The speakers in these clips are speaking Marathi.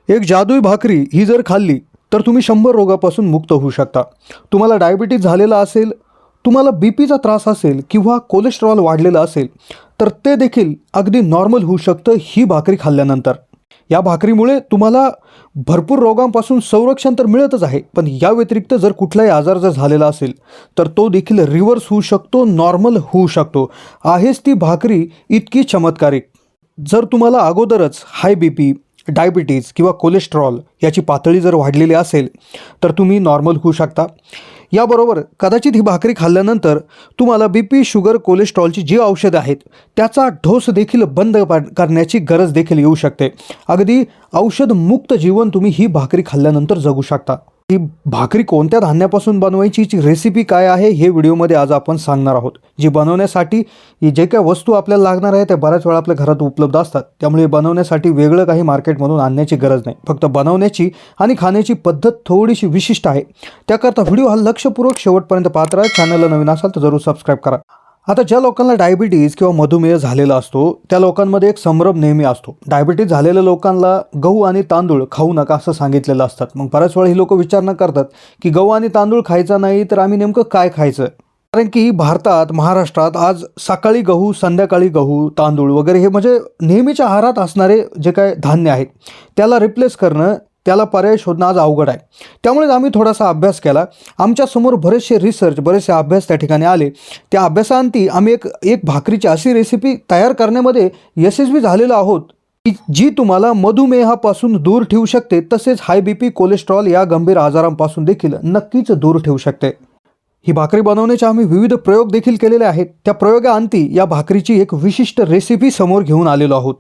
एक जादुई भाकरी ही जर खाल्ली तर तुम्ही 100 रोगापासून मुक्त होऊ शकता. तुम्हाला डायबिटीज झालेला असेल, तुम्हाला बीपीचा त्रास असेल किंवा कोलेस्ट्रॉल वाढलेला असेल तर ते देखील अगदी नॉर्मल होऊ शकतं ही भाकरी खाल्ल्यानंतर. या भाकरीमुळे तुम्हाला भरपूर रोगांपासून संरक्षण तर मिळतच आहे, पण या व्यतिरिक्त जर कुठलाही आजार जर झालेला असेल तर तो देखील रिव्हर्स होऊ शकतो, नॉर्मल होऊ शकतो. आहेच ती भाकरी इतकी चमत्कारिक. जर तुम्हाला अगोदरच हाय बीपी, डायबिटीज किंवा कोलेस्ट्रॉल याची पातळी जर वाढलेली असेल तर तुम्ही नॉर्मल होऊ शकता. याबरोबर कदाचित ही भाकरी खाल्ल्यानंतर तुम्हाला बीपी, शुगर, कोलेस्ट्रॉलची जी औषधं आहेत त्याचा ढोस देखील बंद करण्याची गरज देखील येऊ शकते. अगदी औषधमुक्त जीवन तुम्ही ही भाकरी खाल्ल्यानंतर जगू शकता. ही भाकरी कोणत्या धान्यापासून बनवायची, हिची रेसिपी काय आहे हे व्हिडिओमध्ये आज आपण सांगणार आहोत. जी बनवण्यासाठी जे काही वस्तू आपल्याला लागणार आहे त्या बऱ्याच वेळा आपल्या घरात उपलब्ध असतात, त्यामुळे बनवण्यासाठी वेगळं काही मार्केटमधून आणण्याची गरज नाही. फक्त बनवण्याची आणि खाण्याची पद्धत थोडीशी विशिष्ट आहे. त्याकरता व्हिडिओ हा लक्षपूर्वक शेवटपर्यंत पाहत राहा. चॅनलला नवीन असाल तर जरूर सबस्क्राईब करा. आता ज्या लोकांना डायबिटीज किंवा मधुमेह झालेला असतो त्या लोकांमध्ये एक संभ्रम नेहमी असतो. डायबिटीज झालेल्या लोकांना गहू आणि तांदूळ खाऊ नका असं सांगितलेलं असतात. मग बऱ्याच वेळा ही लोक विचारणा करतात की गहू आणि तांदूळ खायचा नाही तर आम्ही नेमकं काय खायचं. कारण की भारतात, महाराष्ट्रात आज सकाळी गहू, संध्याकाळी गहू, तांदूळ वगैरे हे म्हणजे नेहमीच्या आहारात असणारे जे काय धान्य आहेत त्याला रिप्लेस करणं, त्याला पर्याय शोधणं आज अवघड आहे. त्यामुळेच आम्ही थोडासा अभ्यास केला. आमच्यासमोर बरेचसे रिसर्च, बरेचसे अभ्यास त्या ठिकाणी आले. त्या अभ्यासाअंती आम्ही एक भाकरीची अशी रेसिपी तयार करण्यामध्ये यशस्वी झालेलो आहोत की जी तुम्हाला मधुमेहापासून दूर ठेवू शकते, तसेच हाय बीपी, कोलेस्ट्रॉल या गंभीर आजारांपासून देखील नक्कीच दूर ठेवू शकते. ही भाकरी बनवण्याचे आम्ही विविध प्रयोग देखील केलेले आहेत. त्या प्रयोगाअंती या भाकरीची एक विशिष्ट रेसिपी समोर घेऊन आलेलो आहोत.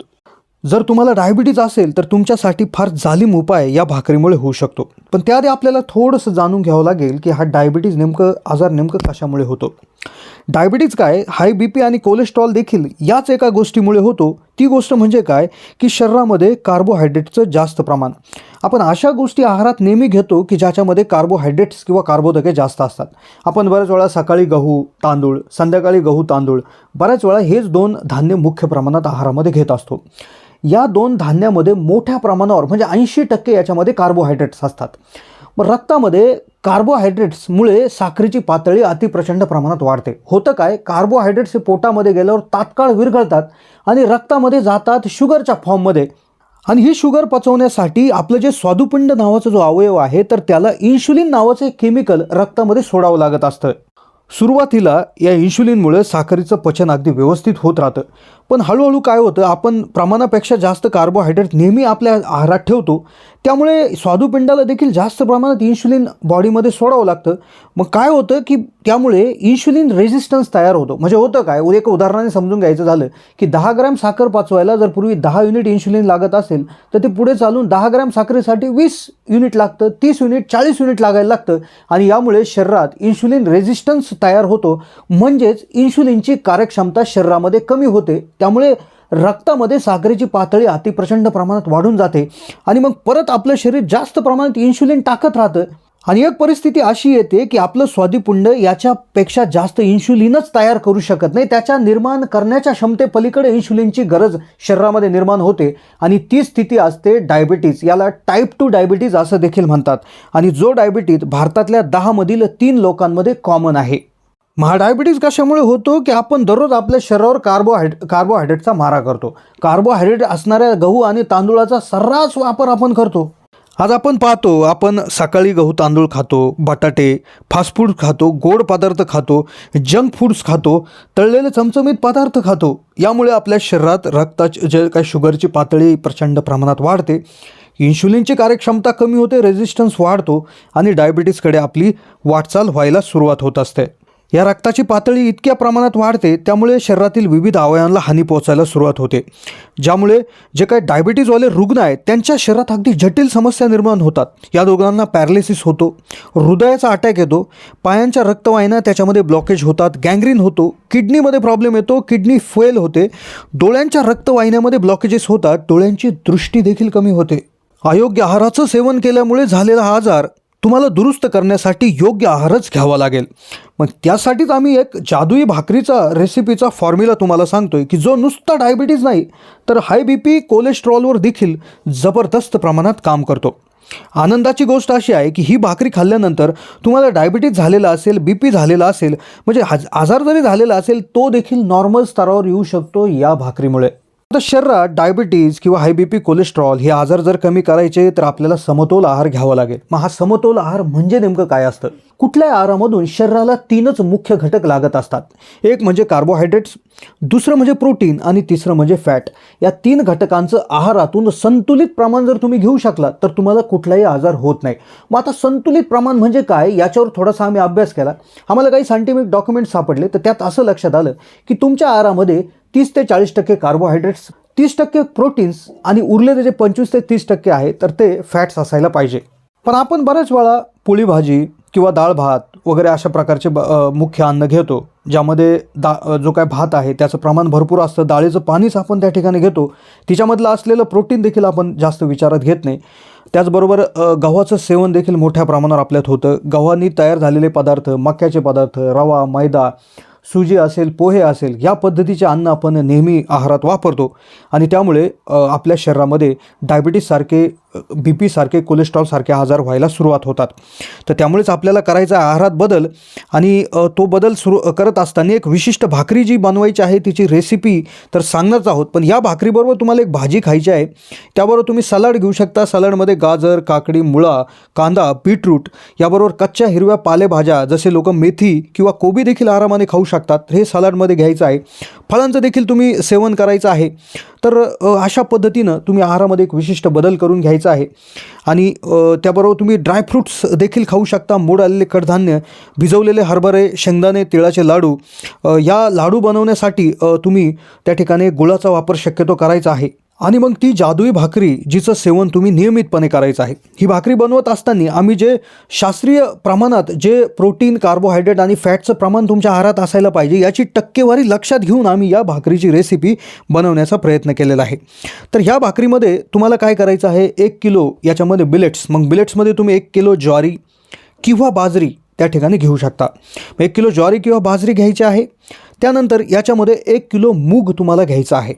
जर तुम्हाला डायबिटीज असेल तर तुमच्यासाठी फार जालीम उपाय या भाकरीमुळे होऊ शकतो. पण त्याआधी आपल्याला थोडंसं जाणून घ्यावं लागेल की हा डायबिटीज आजार नेमकं कशामुळे होतो. डायबिटीज काय, हाय बीपी आणि कोलेस्ट्रॉल देखील याच एका गोष्टीमुळे होतो. ती गोष्ट म्हणजे काय की शरीरामध्ये कार्बोहायड्रेटचं जास्त प्रमाण. आपण अशा गोष्टी आहारात नेहमी घेतो की ज्याच्यामध्ये कार्बोहायड्रेट्स किंवा कार्बोदके जास्त असतात. आपण बऱ्याच वेळा सकाळी गहू तांदूळ, संध्याकाळी गहू तांदूळ, बऱ्याच वेळा हेच दोन धान्य मुख्य प्रमाणात आहारामध्ये घेत असतो. या दोन धान्यामध्ये मोठ्या प्रमाणावर म्हणजे 80% याच्यामध्ये कार्बोहायड्रेट्स असतात. मग रक्तामध्ये कार्बोहायड्रेट्समुळे साखरेची पातळी अतिप्रचंड प्रमाणात वाढते. होतं काय, कार्बोहायड्रेट्स हे पोटामध्ये गेल्यावर तात्काळ विरघळतात आणि रक्तामध्ये जातात शुगरच्या फॉर्ममध्ये. आणि ही शुगर पचवण्यासाठी आपलं जे स्वादुपिंड नावाचा जो अवयव आहे तर त्याला इन्शुलिन नावाचं एक केमिकल रक्तामध्ये सोडावं लागत असतं. सुरुवातीला या इन्शुलिनमुळे साखरेचं पचन अगदी व्यवस्थित होत राहतं. पण हळूहळू काय होतं, आपण प्रमाणापेक्षा जास्त कार्बोहायड्रेट नेहमी आपल्या आहारात ठेवतो. त्यामुळे स्वादुपिंडाला देखील जास्त प्रमाणात इन्शुलिन बॉडीमध्ये सोडावं लागतं. मग काय होतं की त्यामुळे इन्शुलिन रेझिस्टन्स तयार होतो. म्हणजे होतं काय, एक उदाहरणाने समजून घ्यायचं झालं की 10 ग्रॅम साखर पचवायला जर पूर्वी 10 युनिट इन्शुलिन लागत असेल तर ते पुढे चालून 10 ग्रॅम साखरेसाठी 20 युनिट लागतं, 30 युनिट, 40 युनिट लागायला लागतं. आणि यामुळे शरीरात इन्शुलिन रेझिस्टन्स तयार होतो. म्हणजेच इन्शुलिनची कार्यक्षमता शरीरामध्ये कमी होते. त्यामुळे रक्तामध्ये साखरेची पातळी अतिप्रचंड प्रमाणात वाढून जाते आणि मग परत आपलं शरीर जास्त प्रमाणात इन्शुलिन टाकत राहतं. आणि एक परिस्थिती अशी येते की आपलं स्वादुपिंड याच्यापेक्षा जास्त इन्शुलिनच तयार करू शकत नाही. त्याच्या निर्माण करण्याच्या क्षमतेपलीकडे इन्शुलिनची गरज शरीरामध्ये निर्माण होते आणि ती स्थिती असते डायबिटीज. याला टाईप 2 डायबिटीज असं देखील म्हणतात. आणि जो डायबिटीज भारतातल्या 10 मधील 3 लोकांमध्ये कॉमन आहे. हा डायबिटीज कशामुळे होतो की आपण दररोज आपल्या शरीरावर कार्बोहायड्रेटचा मारा करतो. कार्बोहायड्रेट असणाऱ्या गहू आणि तांदूळाचा सर्रास वापर आपण करतो. आज आपण पाहतो, आपण सकाळी गहू तांदूळ खातो, बटाटे, फास्ट फूड खातो, गोड पदार्थ खातो, जंक फूड्स खातो, तळलेले चमचमीत पदार्थ खातो. यामुळे आपल्या शरीरात रक्ताची जे काही शुगरची पातळी प्रचंड प्रमाणात वाढते, इन्शुलिनची कार्यक्षमता कमी होते, रेझिस्टन्स वाढतो आणि डायबिटीजकडे आपली वाटचाल व्हायला सुरुवात होत असते. या रक्ताची पातळी इतक्या प्रमाणात वाढते त्यामुळे शरीरातील विविध अवयवांना हानी पोहोचायला सुरुवात होते. ज्यामुळे जे काही डायबिटीजवाले रुग्ण आहेत त्यांच्या शरीरात अगदी जटिल समस्या निर्माण होतात. या रुग्णांना पॅरालिसिस होतो, हृदयाचा अटॅक येतो, पायांच्या रक्तवाहिन्या त्याच्यामध्ये ब्लॉकेज होतात, गँग्रीन होतो, किडनीमध्ये प्रॉब्लेम येतो, किडनी फेल होते, डोळ्यांच्या रक्तवाहिन्यामध्ये ब्लॉकेजेस होतात, डोळ्यांची दृष्टी देखील कमी होते. अयोग्य आहाराचं सेवन केल्यामुळे झालेला हा आजार तुम्हाला दुरुस्त करण्यासाठी योग्य आहारच घ्यावा लागेल. मग त्यासाठीच आम्ही एक जादुई भाकरीचा रेसिपीचा फॉर्म्युला तुम्हाला सांगतोय की जो नुसता डायबिटीज नाही तर हाय बी पी कोलेस्ट्रॉलवर देखील जबरदस्त प्रमाणात काम करतो. आनंदाची गोष्ट अशी आहे की ही भाकरी खाल्ल्यानंतर तुम्हाला डायबिटीज झालेला असेल, बी पी झालेला असेल, म्हणजे आजार जरी झालेला असेल तो देखील नॉर्मल स्तरावर येऊ शकतो या भाकरीमुळे. तर शरीरात डायबिटीज किंवा हाय बी पी कोलेस्ट्रॉल हे आजार जर कमी करायचे तर आपल्याला समतोल आहार घ्यावा लागेल. मग हा समतोल आहार म्हणजे नेमकं काय असतं? कुठल्याही आहारामधून शरीराला 3च मुख्य घटक लागत असतात. एक म्हणजे कार्बोहायड्रेट्स, दुसरं म्हणजे प्रोटीन आणि तिसरं म्हणजे फॅट. या 3 घटकांचं आहारातून संतुलित प्रमाण जर तुम्ही घेऊ शकला तर तुम्हाला कुठलाही आजार होत नाही. मग आता संतुलित प्रमाण म्हणजे काय याच्यावर थोडासा आम्ही अभ्यास केला. आम्हाला काही सायंटिफिक डॉक्युमेंट्स सापडले तर त्यात असं लक्षात आलं की तुमच्या आहारामध्ये 30 ते 40% कार्बोहायड्रेट्स, 30% प्रोटीन्स आणि उरलेले जे 25 ते 30% आहे तर ते फॅट्स असायला पाहिजे. पण आपण बऱ्याच वेळा पोळी भाजी किंवा डाळ भात वगैरे अशा प्रकारचे मुख्य अन्न घेतो ज्यामध्ये जो काय भात आहे त्याचं प्रमाण भरपूर असतं. डाळीचं पाणीच आपण त्या ठिकाणी घेतो, तिच्यामधलं असलेलं प्रोटीन देखील आपण जास्त विचारात घेत नाही. त्याचबरोबर गव्हाचं सेवन देखील मोठ्या प्रमाणावर आपल्यात होतं. गव्हानी तयार झालेले पदार्थ, मक्याचे पदार्थ, रवा, मैदा, सुजी असेल, पोहे असेल, या पद्धतीचे अन्न आपण नेहमी आहारात वापरतो आणि त्यामुळे आपल्या शरीरामध्ये डायबिटीजसारखे, बी पीसारखे, कोलेस्ट्रॉलसारखे आजार व्हायला सुरुवात होतात. तर त्यामुळेच आपल्याला करायचा आहारात बदल आणि तो बदल करत असताना एक विशिष्ट भाकरी जी बनवायची आहे तिची रेसिपी तर सांगणारच आहोत. पण या भाकरीबरोबर तुम्हाला एक भाजी खायची आहे. त्याबरोबर तुम्ही सलाड घेऊ शकता. सलाडमध्ये गाजर, काकडी, मुळा, कांदा, बीटरूट याबरोबर कच्च्या हिरव्या पालेभाज्या जसे लोक मेथी किंवा कोबी देखील आरामाने खाऊ शकतात. हे सलाडमध्ये घ्यायचं आहे. फळांचं देखील तुम्ही सेवन करायचं आहे. तर अशा पद्धतीनं तुम्ही आहारामध्ये एक विशिष्ट बदल करून घ्यायचा आहे. आणि त्याबरोबर तुम्ही ड्रायफ्रूट्स देखील खाऊ शकता. मोड आलेले कडधान्य, भिजवलेले हरभरे, शेंगदाणे, तिळाचे लाडू. या लाडू बनवण्यासाठी तुम्ही त्या ठिकाणी गुळाचा वापर शक्यतो करायचा आहे. आणि मग ती जादुई भाकरी जिचं सेवन तुम्ही नियमितपणे करायचं आहे. ही भाकरी बनवत असताना आम्ही जे शास्त्रीय प्रमाणात जे प्रोटीन, कार्बोहायड्रेट आणि फॅटचं प्रमाण तुमच्या आहारात असायला पाहिजे याची टक्केवारी लक्षात घेऊन आम्ही या भाकरीची रेसिपी बनवण्याचा प्रयत्न केलेला आहे. तर ह्या भाकरीमध्ये तुम्हाला काय करायचं आहे, 1 किलो याच्यामध्ये बिलेट्स, मग बिलेट्समध्ये तुम्ही 1 किलो ज्वारी किंवा बाजरी त्या ठिकाणी घेऊ शकता. 1 किलो ज्वारी किंवा बाजरी घ्यायची आहे. त्यानंतर याच्यामध्ये 1 किलो मूग तुम्हाला घ्यायचा आहे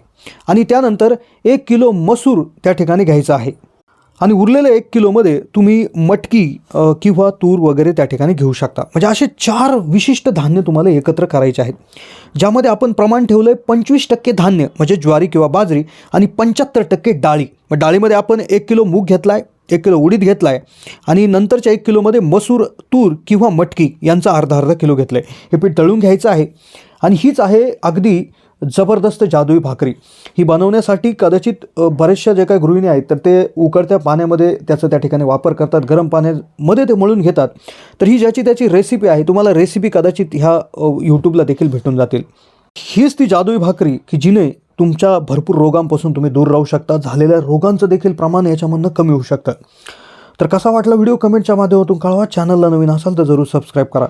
आणि त्यानंतर 1 किलो मसूर त्या ठिकाणी घ्यायचा आहे आणि उरलेल्या 1 किलोमध्ये तुम्ही मटकी किंवा तूर वगैरे त्या ठिकाणी घेऊ शकता. म्हणजे असे 4 विशिष्ट धान्य तुम्हाला एकत्र करायचे आहेत, ज्यामध्ये आपण प्रमाण ठेवलं आहे 25% धान्य म्हणजे ज्वारी किंवा बाजरी आणि 75% डाळी. मग डाळीमध्ये आपण 1 किलो मूग घेतला आहे, 1 किलो उडीद घेतला आहे आणि नंतरच्या 1 किलोमध्ये मसूर, तूर किंवा मटकी यांचा अर्धा किलो घेतलं आहे. हे पीठ तळून घ्यायचं आहे आणि हीच आहे अगदी जबरदस्त जादुई भाकरी. ही बनवण्यासाठी कदाचित बरेचशा जे काही गृहिणी आहेत तर ते उकळत्या पाण्यामध्ये त्याचा त्या ठिकाणी वापर करतात, गरम पाण्यामध्ये ते मळून घेतात. तर ही ज्याची त्याची रेसिपी आहे. तुम्हाला रेसिपी कदाचित ह्या यूट्यूबला देखील भेटून जातील. हीच ती जादुई भाकरी की जिने तुमच्या भरपूर रोगांपासून तुम्ही दूर राहू शकता. झालेल्या रोगांचं देखील प्रमाण याच्यामधनं कमी होऊ शकतं. तर कसा वाटला व्हिडिओ कमेंटच्या माध्यमातून कळवा. चॅनलला नवीन असाल तर जरूर सबस्क्राईब करा.